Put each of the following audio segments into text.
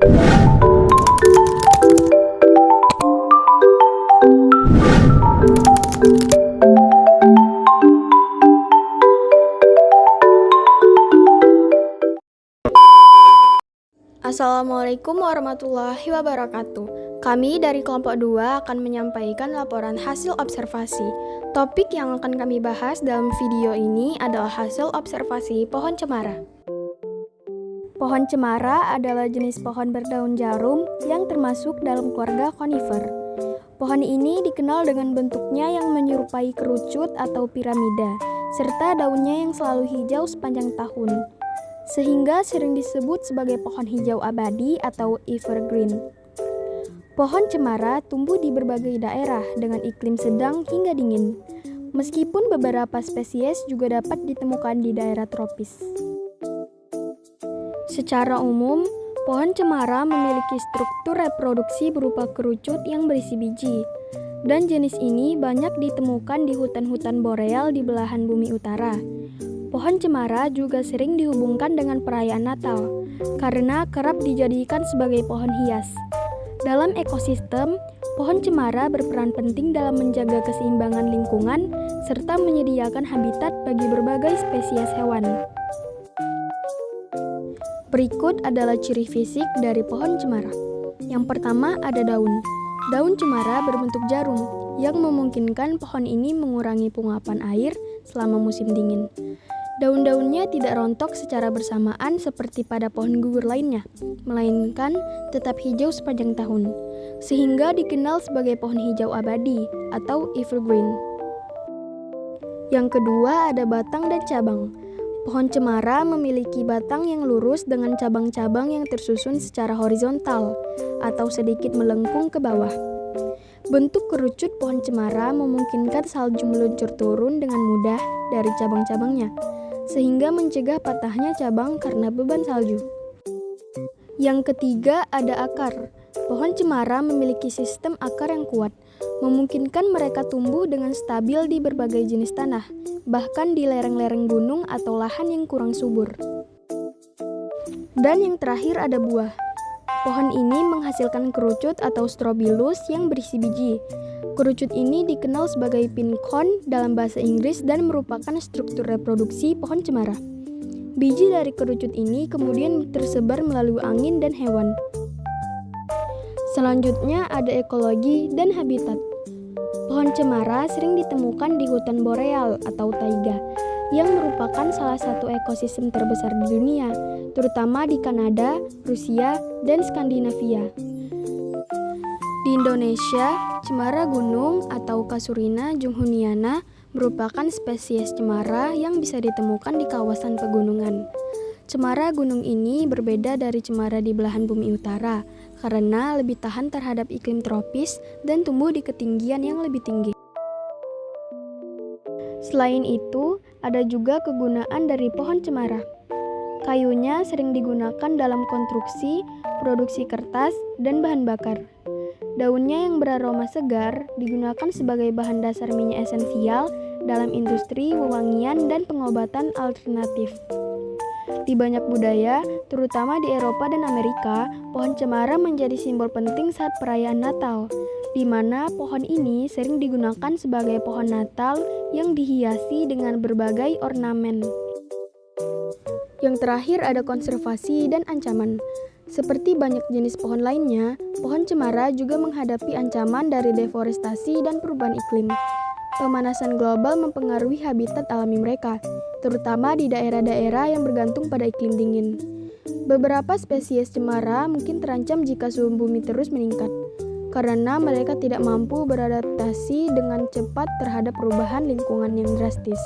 Assalamualaikum warahmatullahi wabarakatuh. Kami dari kelompok 2 akan menyampaikan laporan hasil observasi. Topik yang akan kami bahas dalam video ini adalah hasil observasi pohon cemara. Pohon cemara adalah jenis pohon berdaun jarum yang termasuk dalam keluarga konifer. Pohon ini dikenal dengan bentuknya yang menyerupai kerucut atau piramida, serta daunnya yang selalu hijau sepanjang tahun, sehingga sering disebut sebagai pohon hijau abadi atau evergreen. Pohon cemara tumbuh di berbagai daerah dengan iklim sedang hingga dingin, meskipun beberapa spesies juga dapat ditemukan di daerah tropis. Secara umum, pohon cemara memiliki struktur reproduksi berupa kerucut yang berisi biji, dan jenis ini banyak ditemukan di hutan-hutan boreal di belahan bumi utara. Pohon cemara juga sering dihubungkan dengan perayaan Natal, karena kerap dijadikan sebagai pohon hias. Dalam ekosistem, pohon cemara berperan penting dalam menjaga keseimbangan lingkungan serta menyediakan habitat bagi berbagai spesies hewan. Berikut adalah ciri fisik dari pohon cemara. Yang pertama ada daun. Daun cemara berbentuk jarum, yang memungkinkan pohon ini mengurangi penguapan air selama musim dingin. Daun-daunnya tidak rontok secara bersamaan seperti pada pohon gugur lainnya, melainkan tetap hijau sepanjang tahun, sehingga dikenal sebagai pohon hijau abadi atau evergreen. Yang kedua ada batang dan cabang. Pohon cemara memiliki batang yang lurus dengan cabang-cabang yang tersusun secara horizontal atau sedikit melengkung ke bawah. Bentuk kerucut pohon cemara memungkinkan salju meluncur turun dengan mudah dari cabang-cabangnya, sehingga mencegah patahnya cabang karena beban salju. Yang ketiga ada akar. Pohon cemara memiliki sistem akar yang kuat, memungkinkan mereka tumbuh dengan stabil di berbagai jenis tanah, bahkan di lereng-lereng gunung atau lahan yang kurang subur. Dan yang terakhir ada buah. Pohon ini menghasilkan kerucut atau strobilus yang berisi biji. Kerucut ini dikenal sebagai pincone dalam bahasa Inggris dan merupakan struktur reproduksi pohon cemara. Biji dari kerucut ini kemudian tersebar melalui angin dan hewan. Selanjutnya ada ekologi dan habitat. Pohon cemara sering ditemukan di hutan boreal atau taiga, yang merupakan salah satu ekosistem terbesar di dunia, terutama di Kanada, Rusia, dan Skandinavia. Di Indonesia, cemara gunung atau Casuarina junghuniana merupakan spesies cemara yang bisa ditemukan di kawasan pegunungan. Cemara gunung ini berbeda dari cemara di belahan bumi utara karena lebih tahan terhadap iklim tropis dan tumbuh di ketinggian yang lebih tinggi. Selain itu, ada juga kegunaan dari pohon cemara. Kayunya sering digunakan dalam konstruksi, produksi kertas, dan bahan bakar. Daunnya yang beraroma segar digunakan sebagai bahan dasar minyak esensial dalam industri wewangian dan pengobatan alternatif. Di banyak budaya, terutama di Eropa dan Amerika, pohon cemara menjadi simbol penting saat perayaan Natal, di mana pohon ini sering digunakan sebagai pohon Natal yang dihiasi dengan berbagai ornamen. Yang terakhir ada konservasi dan ancaman. Seperti banyak jenis pohon lainnya, pohon cemara juga menghadapi ancaman dari deforestasi dan perubahan iklim. Pemanasan global mempengaruhi habitat alami mereka, terutama di daerah-daerah yang bergantung pada iklim dingin. Beberapa spesies cemara mungkin terancam jika suhu bumi terus meningkat, karena mereka tidak mampu beradaptasi dengan cepat terhadap perubahan lingkungan yang drastis.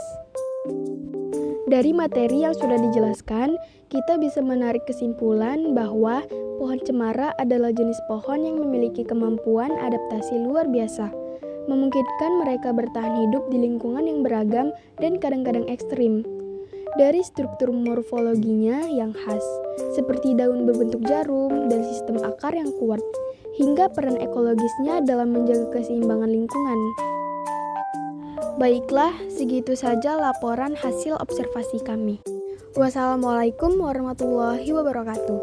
Dari materi yang sudah dijelaskan, kita bisa menarik kesimpulan bahwa pohon cemara adalah jenis pohon yang memiliki kemampuan adaptasi luar biasa, memungkinkan mereka bertahan hidup di lingkungan yang beragam dan kadang-kadang ekstrim. Dari struktur morfologinya yang khas, seperti daun berbentuk jarum dan sistem akar yang kuat, hingga peran ekologisnya dalam menjaga keseimbangan lingkungan. Baiklah, segitu saja laporan hasil observasi kami. Wassalamualaikum warahmatullahi wabarakatuh.